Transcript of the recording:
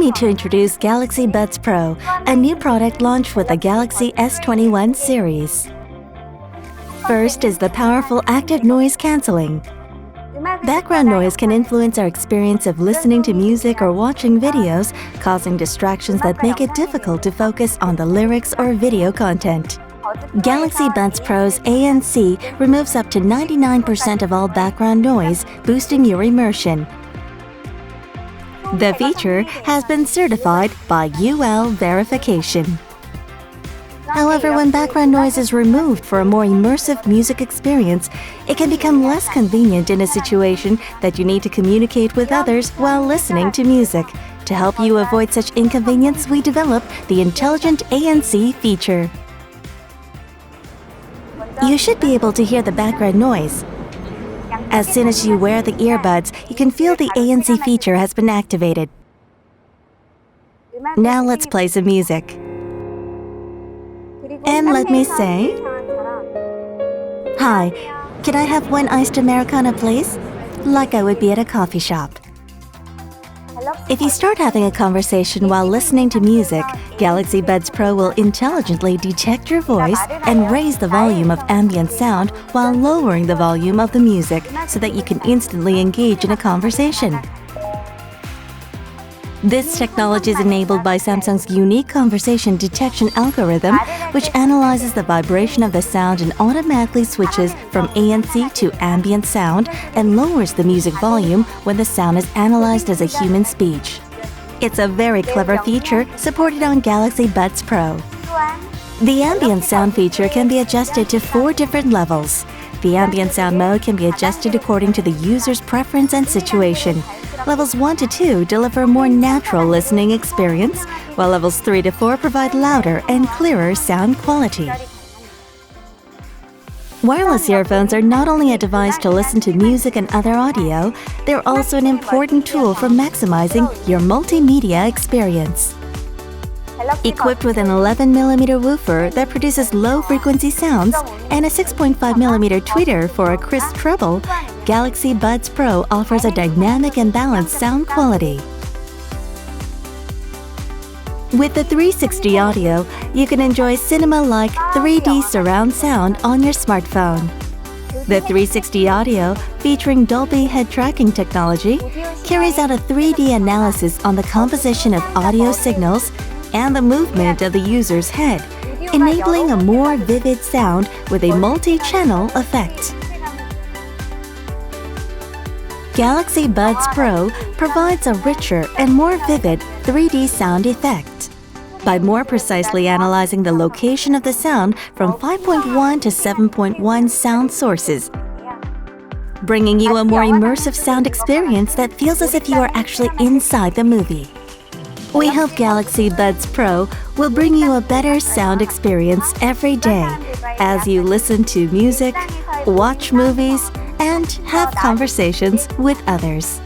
me to introduce Galaxy Buds Pro, a new product launched with the Galaxy S21 series. First is the powerful active noise cancelling. Background noise can influence our experience of listening to music or watching videos, causing distractions that make it difficult to focus on the lyrics or video content. Galaxy Buds Pro's ANC removes up to 99% of all background noise, boosting your immersion. The feature has been certified by UL verification. However, when background noise is removed for a more immersive music experience, it can become less convenient in a situation that you need to communicate with others while listening to music. To help you avoid such inconvenience, we developed the Intelligent ANC feature. You should be able to hear the background noise. As soon as you wear the earbuds, you can feel the ANC feature has been activated. Now let's play some music. And let me say, "Hi, can I have one iced Americano, please?" Like I would be at a coffee shop. If you start having a conversation while listening to music, Galaxy Buds Pro will intelligently detect your voice and raise the volume of ambient sound while lowering the volume of the music so that you can instantly engage in a conversation. This technology is enabled by Samsung's unique conversation detection algorithm, which analyzes the vibration of the sound and automatically switches from ANC to ambient sound and lowers the music volume when the sound is analyzed as a human speech. It's a very clever feature supported on Galaxy Buds Pro. The ambient sound feature can be adjusted to 4 different levels. The ambient sound mode can be adjusted according to the user's preference and situation. Levels 1 to 2 deliver a more natural listening experience, while levels 3 to 4 provide louder and clearer sound quality. Wireless earphones are not only a device to listen to music and other audio, they're also an important tool for maximizing your multimedia experience. Equipped with an 11mm woofer that produces low-frequency sounds and a 6.5mm tweeter for a crisp treble, Galaxy Buds Pro offers a dynamic and balanced sound quality. With the 360 audio, you can enjoy cinema-like 3D surround sound on your smartphone. The 360 audio, featuring Dolby head tracking technology, carries out a 3D analysis on the composition of audio signals and the movement of the user's head, enabling a more vivid sound with a multi-channel effect. Galaxy Buds Pro provides a richer and more vivid 3D sound effect by more precisely analyzing the location of the sound from 5.1 to 7.1 sound sources, bringing you a more immersive sound experience that feels as if you are actually inside the movie. We hope Galaxy Buds Pro will bring you a better sound experience every day as you listen to music, watch movies, and have conversations with others.